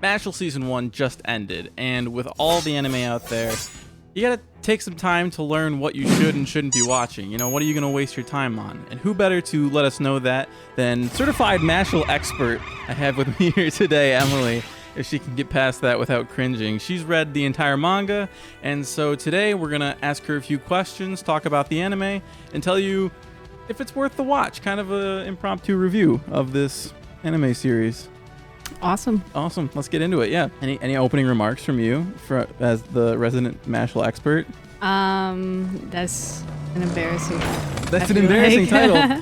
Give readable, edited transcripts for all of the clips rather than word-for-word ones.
Mashle Season 1 just ended, and with all the anime out there, you gotta take some time to learn what you should and shouldn't be watching. You know, what are you gonna waste your time on? And who better to let us know that than certified Mashle expert I have with me here today, Emily, if she can get past that without cringing. She's read the entire manga, and so today we're gonna ask her a few questions, talk about the anime, and tell you if it's worth the watch. Kind of an impromptu review of this anime series. Awesome. Let's get into it. Yeah. Any opening remarks from you as the resident Mashle expert? That's an embarrassing. That's an embarrassing title.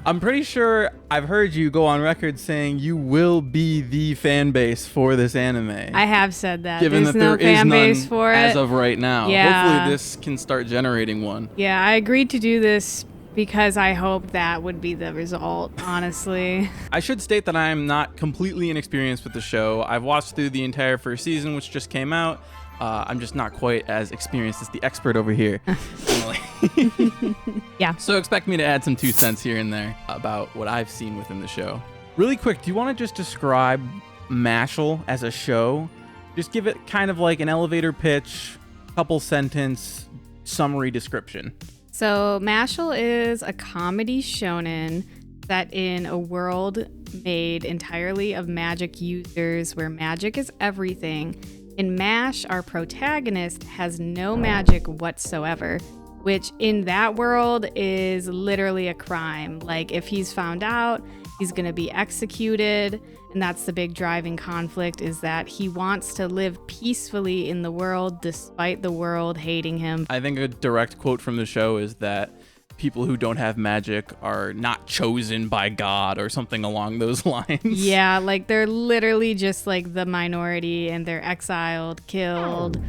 I'm pretty sure I've heard you go on record saying you will be the fan base for this anime. I have said that. Given There's that no there is fan none base for it as of right now. Yeah. Hopefully this can start generating one. Yeah, I agreed to do this because I hope that would be the result, honestly. I should state that I'm not completely inexperienced with the show. I've watched through the entire first season, which just came out. I'm just not quite as experienced as the expert over here. Yeah. So expect me to add some 2 cents here and there about what I've seen within the show. Really quick, do you want to just describe Mashle as a show? Just give it kind of like an elevator pitch, couple sentence summary description. So Mashle is a comedy shonen set in a world made entirely of magic users where magic is everything. In MASH, our protagonist has no magic whatsoever, which in that world is literally a crime. Like, if he's found out, he's going to be executed. And that's the big driving conflict, is that he wants to live peacefully in the world despite the world hating him. I think a direct quote from the show is that people who don't have magic are not chosen by God or something along those lines. Yeah, like they're literally just like the minority and they're exiled, killed,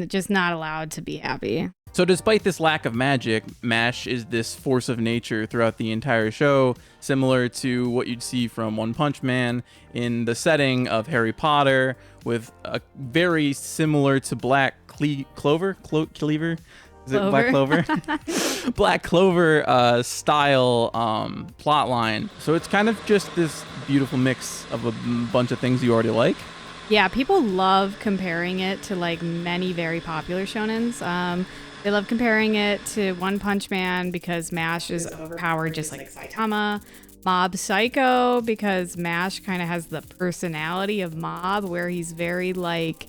just not allowed to be happy. So despite this lack of magic, MASH is this force of nature throughout the entire show, similar to what you'd see from One Punch Man in the setting of Harry Potter, with a very similar to Black Clover? Is it Black Clover? Black Clover style plot line. So it's kind of just this beautiful mix of a bunch of things you already like. Yeah, people love comparing it to like many very popular shonens. They love comparing it to One Punch Man because MASH is overpowered just like Saitama. Mob Psycho because MASH kind of has the personality of Mob, where he's very like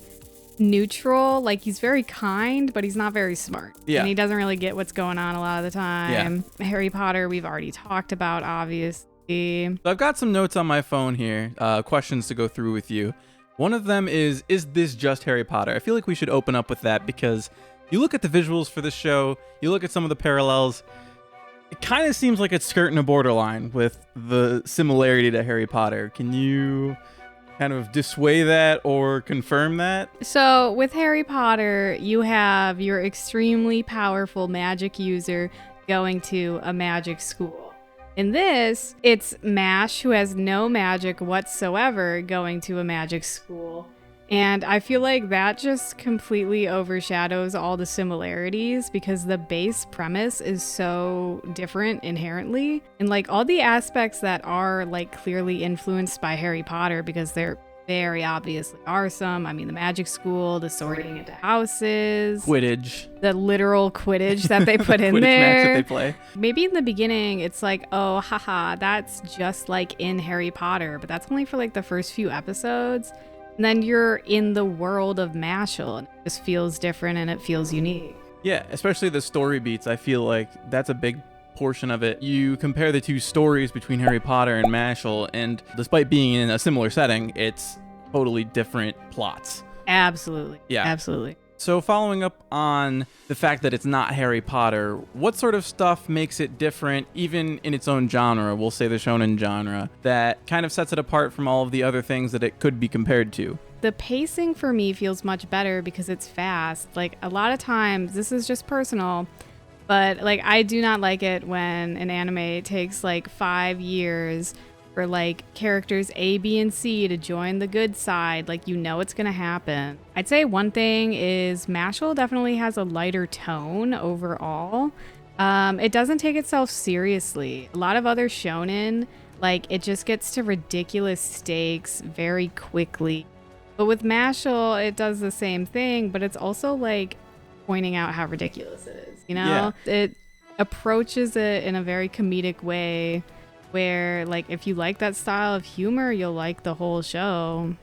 neutral, like he's very kind, but he's not very smart. Yeah. And he doesn't really get what's going on a lot of the time. Yeah. Harry Potter, we've already talked about, obviously. So I've got some notes on my phone here, questions to go through with you. One of them is this just Harry Potter? I feel like we should open up with that because you look at the visuals for this show, you look at some of the parallels, it kind of seems like it's skirting a borderline with the similarity to Harry Potter. Can you kind of dissuade that or confirm that? So with Harry Potter, you have your extremely powerful magic user going to a magic school. In this, it's MASH, who has no magic whatsoever, going to a magic school. And I feel like that just completely overshadows all the similarities because the base premise is so different inherently. And like all the aspects that are like clearly influenced by Harry Potter, because they're very obviously are some. I mean, the magic school, the sorting into houses, Quidditch. the literal Quidditch that they put in Quidditch there. match that they play. Maybe in the beginning, it's like, oh, haha, that's just like in Harry Potter, but that's only for like the first few episodes. And then you're in the world of Mashle, and it just feels different and it feels unique. Yeah, especially the story beats. I feel like that's a big portion of it. You compare the two stories between Harry Potter and Mashle, and despite being in a similar setting, it's totally different plots. Absolutely. Yeah. Absolutely. So following up on the fact that it's not Harry Potter, what sort of stuff makes it different, even in its own genre, we'll say the shonen genre, that kind of sets it apart from all of the other things that it could be compared to? The pacing for me feels much better because it's fast. Like a lot of times, this is just personal, but like I do not like it when an anime takes like 5 years for like characters A, B, and C to join the good side. Like, you know it's gonna happen. I'd say one thing is Mashle definitely has a lighter tone overall. It doesn't take itself seriously. A lot of other shonen, like, it just gets to ridiculous stakes very quickly. But with Mashle, it does the same thing, but it's also like pointing out how ridiculous it is, you know? Yeah. It approaches it in a very comedic way where, like, if you like that style of humor, you'll like the whole show.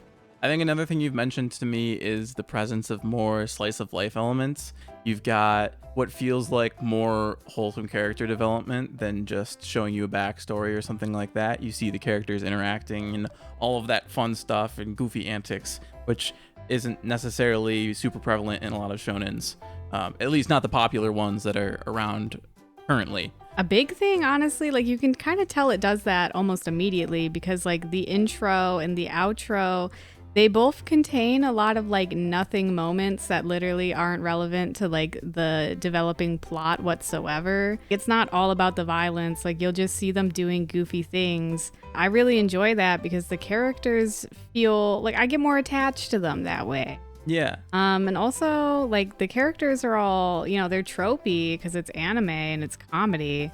I think another thing you've mentioned to me is the presence of more slice of life elements. You've got what feels like more wholesome character development than just showing you a backstory or something like that. You see the characters interacting and all of that fun stuff and goofy antics, which isn't necessarily super prevalent in a lot of shonens, at least not the popular ones that are around currently. A big thing, honestly, like you can kind of tell it does that almost immediately because like the intro and the outro, they both contain a lot of like nothing moments that literally aren't relevant to like the developing plot whatsoever. It's not all about the violence. Like you'll just see them doing goofy things. I really enjoy that because the characters feel like I get more attached to them that way. Yeah. And also like the characters are all, you know, they're tropey because it's anime and it's comedy.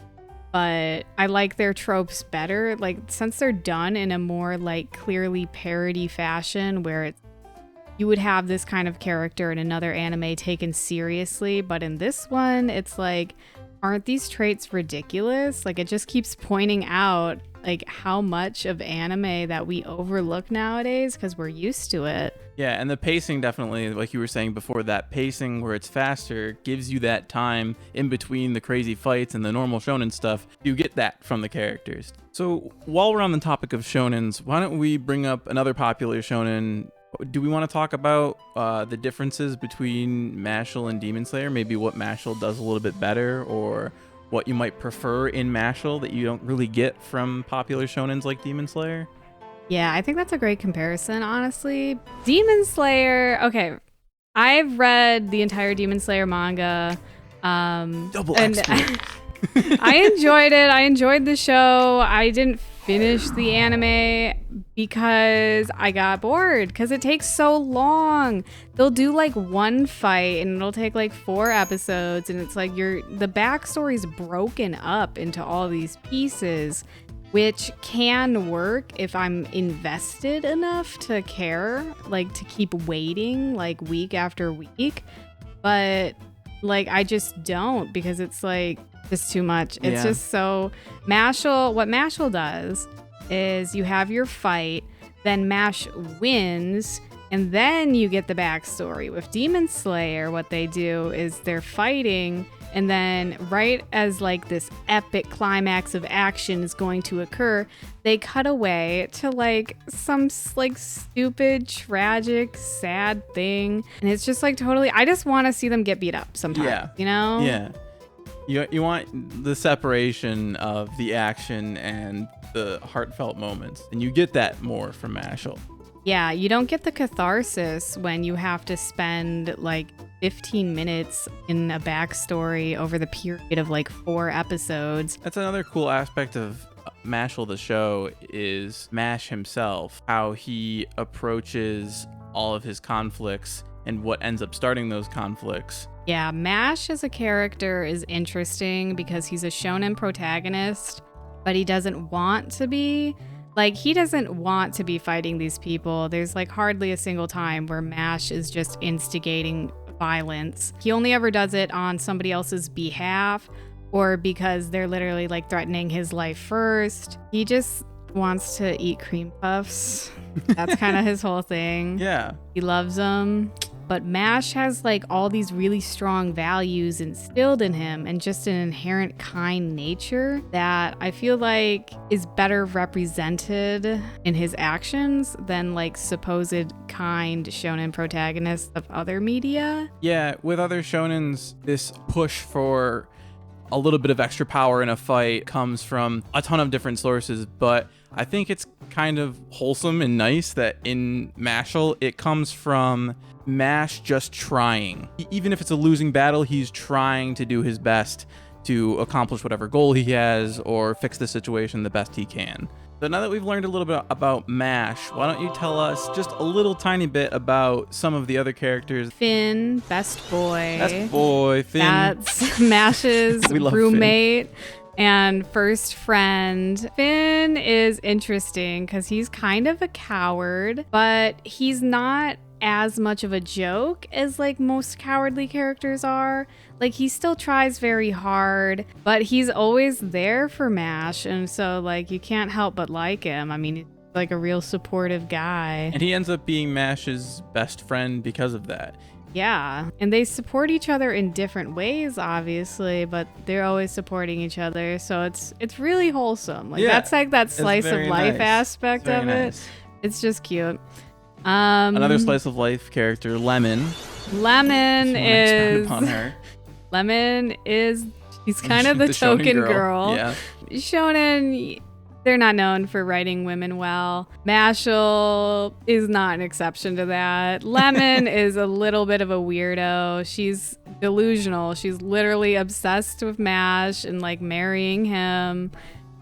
But I like their tropes better, like since they're done in a more like clearly parody fashion where you would have this kind of character in another anime taken seriously, but in this one it's like, aren't these traits ridiculous? Like it just keeps pointing out like how much of anime that we overlook nowadays because we're used to it. Yeah, and the pacing definitely, like you were saying before, that pacing where it's faster gives you that time in between the crazy fights and the normal shonen stuff. You get that from the characters. So while we're on the topic of shonens, why don't we bring up another popular shonen? Do we want to talk about the differences between Mashle and Demon Slayer? Maybe what Mashle does a little bit better, or what you might prefer in Mashle that you don't really get from popular shonens like Demon Slayer? Yeah, I think that's a great comparison, honestly. Demon Slayer, okay, I've read the entire Demon Slayer manga. Double and expert. I enjoyed it. I enjoyed the show. I didn't finish the anime because I got bored because it takes so long. They'll do like one fight and it'll take like 4 episodes, and it's like the backstory's broken up into all these pieces, which can work if I'm invested enough to care, like to keep waiting like week after week. But like I just don't because it's like just too much. It's just so Mashle. What Mashle does is you have your fight, then Mash wins, and then you get the backstory. With Demon Slayer, what they do is they're fighting, and then right as like this epic climax of action is going to occur, they cut away to like some like stupid, tragic, sad thing. And it's just like totally, I just want to see them get beat up sometimes, you know? Yeah. You want the separation of the action and the heartfelt moments, and you get that more from Mashle. Yeah, you don't get the catharsis when you have to spend like 15 minutes in a backstory over the period of like 4 episodes. That's another cool aspect of Mashle the show is Mash himself, how he approaches all of his conflicts and what ends up starting those conflicts. Yeah, Mash as a character is interesting because he's a shonen protagonist, but he doesn't want to be. Like, he doesn't want to be fighting these people. There's like hardly a single time where Mash is just instigating violence. He only ever does it on somebody else's behalf or because they're literally like threatening his life first. He just wants to eat cream puffs. That's kind of his whole thing. Yeah. He loves them. But Mash has like all these really strong values instilled in him and just an inherent kind nature that I feel like is better represented in his actions than like supposed kind shonen protagonists of other media. Yeah, with other shonens, this push for a little bit of extra power in a fight comes from a ton of different sources, but I think it's kind of wholesome and nice that in Mashle, it comes from Mash just trying. Even if it's a losing battle, he's trying to do his best to accomplish whatever goal he has or fix the situation the best he can. So now that we've learned a little bit about Mash, why don't you tell us just a little tiny bit about some of the other characters? Finn, best boy. Best boy, Finn. That's Mash's We love roommate. And first friend, Finn is interesting because he's kind of a coward, but he's not as much of a joke as like most cowardly characters are. Like he still tries very hard, but he's always there for Mash, and so like you can't help but like him. I mean, he's like a real supportive guy. And he ends up being Mash's best friend because of that. Yeah, and they support each other in different ways, obviously, but they're always supporting each other, so it's really wholesome. Like that's like that slice of life aspect of it. It's just cute. Another slice of life character, Lemon. Lemon is she's kind of the token girl. Yeah. Shonen, they're not known for writing women well. Mashle is not an exception to that. Lemon is a little bit of a weirdo. She's delusional. She's literally obsessed with Mash and like marrying him,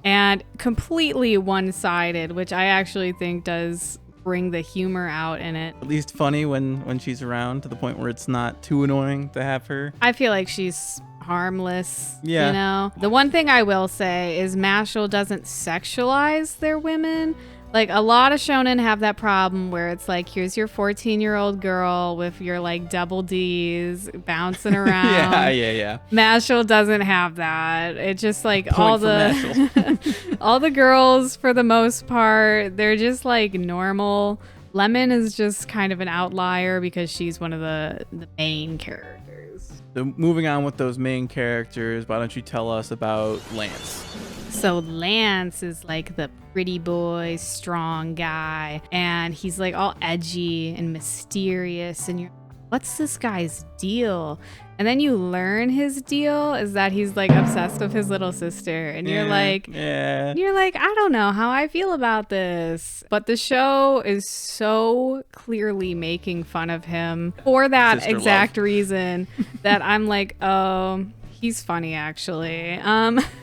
and completely one-sided, which I actually think does bring the humor out in it. At least funny when she's around, to the point where it's not too annoying to have her. I feel like she's harmless. Yeah. You know? The one thing I will say is Mashle doesn't sexualize their women. Like a lot of shonen have that problem where it's like, here's your 14-year-old girl with your like double D's bouncing around. Yeah. Mashle doesn't have that. It's just like all the girls for the most part, they're just like normal. Lemon is just kind of an outlier because she's one of the main characters. So moving on with those main characters, why don't you tell us about Lance? So Lance is like the pretty boy, strong guy, and he's like all edgy and mysterious, and you're what's this guy's deal? And then you learn his deal is that he's like obsessed with his little sister, and you're like, I don't know how I feel about this. But the show is so clearly making fun of him for that Sister exact love. reason that I'm like, oh, he's funny actually.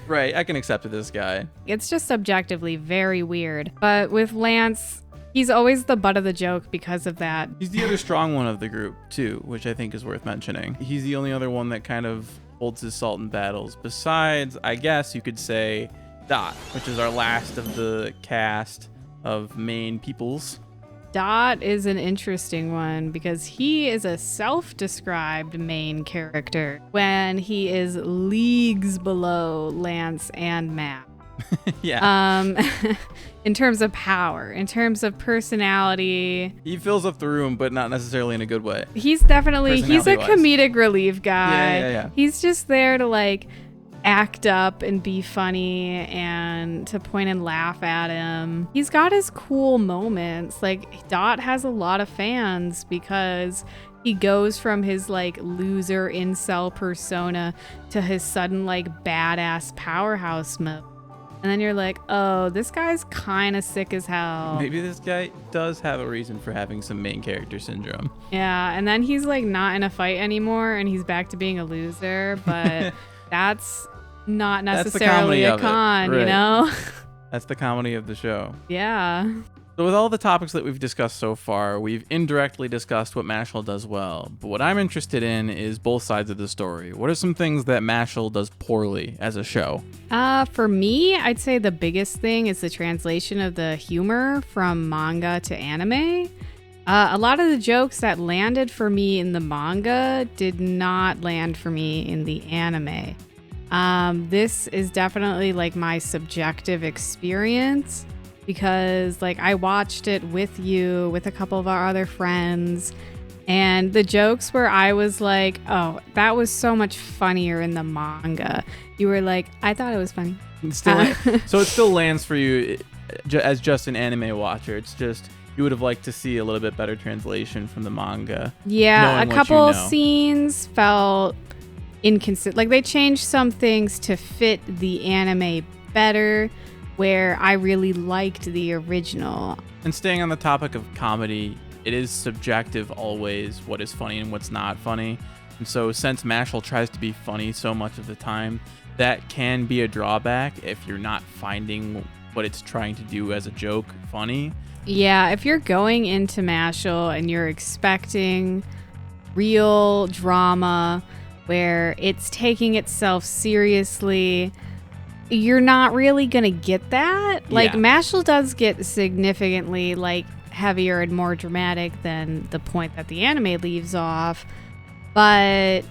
Right, I can accept this guy. It's just objectively very weird. But with Lance, he's always the butt of the joke because of that. He's the other strong one of the group, too, which I think is worth mentioning. He's the only other one that kind of holds his salt in battles. Besides, I guess you could say, Dot, which is our last of the cast of main peoples. Dot is an interesting one because he is a self-described main character when he is leagues below Lance and Matt. Yeah. In terms of power, in terms of personality. He fills up the room, but not necessarily in a good way. He's a comedic relief guy. Yeah. He's just there to like act up and be funny and to point and laugh at him. He's got his cool moments. Like Dot has a lot of fans because he goes from his like loser incel persona to his sudden like badass powerhouse mode. And then you're like, oh, this guy's kind of sick as hell. Maybe this guy does have a reason for having some main character syndrome. Yeah, and then he's like not in a fight anymore and he's back to being a loser, but that's not necessarily a con, you know? That's the comedy of the show. Yeah. So with all the topics that we've discussed so far, we've indirectly discussed what Mashle does well. But what I'm interested in is both sides of the story. What are some things that Mashle does poorly as a show? For me, I'd say the biggest thing is the translation of the humor from manga to anime. A lot of the jokes that landed for me in the manga did not land for me in the anime. This is definitely like my subjective experience because like I watched it with you, with a couple of our other friends, and the jokes where I was like, oh, that was so much funnier in the manga. You were like, I thought it was funny. So it still lands for you as just an anime watcher. It's just you would have liked to see a little bit better translation from the manga. Yeah, a couple scenes felt inconsistent. Like they changed some things to fit the anime better, where I really liked the original. And staying on the topic of comedy, it is subjective always what is funny and what's not funny. And so since Mashle tries to be funny so much of the time, that can be a drawback if you're not finding what it's trying to do as a joke funny. Yeah, if you're going into Mashle and you're expecting real drama where it's taking itself seriously, you're not really going to get that. Like, Yeah. Mashle does get significantly, like, heavier and more dramatic than the point that the anime leaves off. But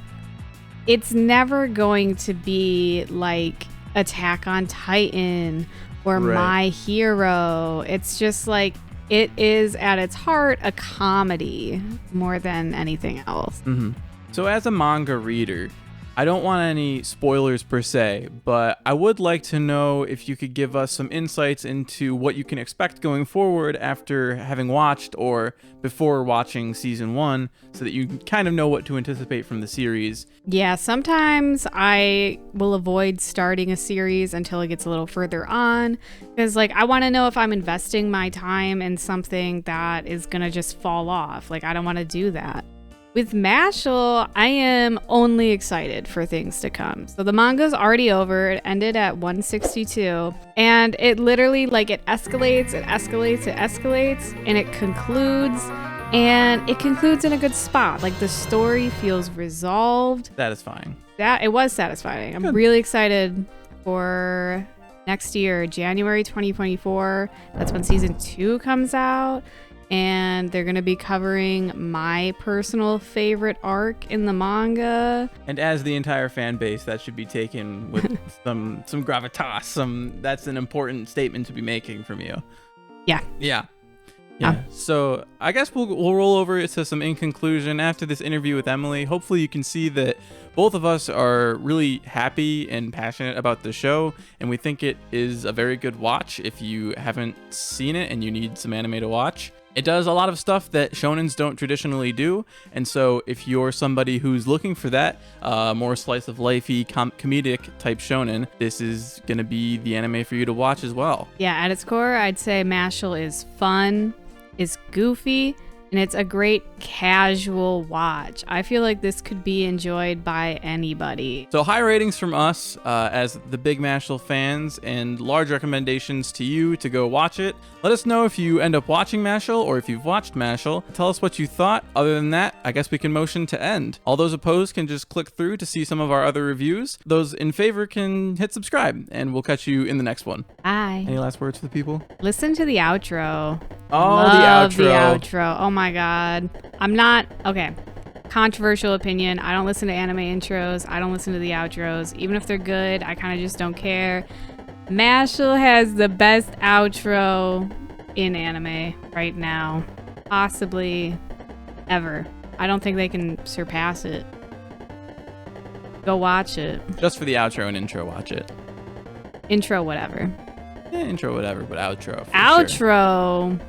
it's never going to be, like, Attack on Titan or Right. My Hero. It's just, like, it is, at its heart, a comedy more than anything else. Mm-hmm. So as a manga reader, I don't want any spoilers per se, but I would like to know if you could give us some insights into what you can expect going forward after having watched or before watching season 1, so that you kind of know what to anticipate from the series. Yeah, sometimes I will avoid starting a series until it gets a little further on, because like I want to know if I'm investing my time in something that is going to just fall off. Like I don't want to do that. With Mashle, I am only excited for things to come. So the manga's already over. It ended at 162. And it literally, like, it escalates, and it concludes. And it concludes in a good spot. Like, the story feels resolved. Satisfying. It was satisfying. I'm Good. really excited for next year, January 2024. That's when season 2 comes out. And they're going to be covering my personal favorite arc in the manga. And as the entire fan base, that should be taken with some gravitas. That's an important statement to be making from you. Yeah. Yeah. So I guess we'll roll over to some in conclusion after this interview with Emily. Hopefully you can see that both of us are really happy and passionate about the show, and we think it is a very good watch if you haven't seen it and you need some anime to watch. It does a lot of stuff that shonens don't traditionally do, and so if you're somebody who's looking for that more slice of lifey comedic type shonen, this is gonna be the anime for you to watch as well. Yeah, at its core, I'd say Mashle is fun, is goofy, and it's a great casual watch. I feel like this could be enjoyed by anybody. So high ratings from us as the big Mashle fans, and large recommendations to you to go watch it. Let us know if you end up watching Mashle or if you've watched Mashle. Tell us what you thought. Other than that, I guess we can motion to end. All those opposed can just click through to see some of our other reviews. Those in favor can hit subscribe, and we'll catch you in the next one. Bye. Any last words for the people? Listen to the outro. Oh, Love the outro. The outro. Oh my god. Okay. Controversial opinion. I don't listen to anime intros. I don't listen to the outros. Even if they're good, I kind of just don't care. Mashle has the best outro in anime right now. Possibly ever. I don't think they can surpass it. Go watch it. Just for the outro and intro, watch it. Intro, whatever. Yeah, intro, whatever, but outro. For Outro. Sure.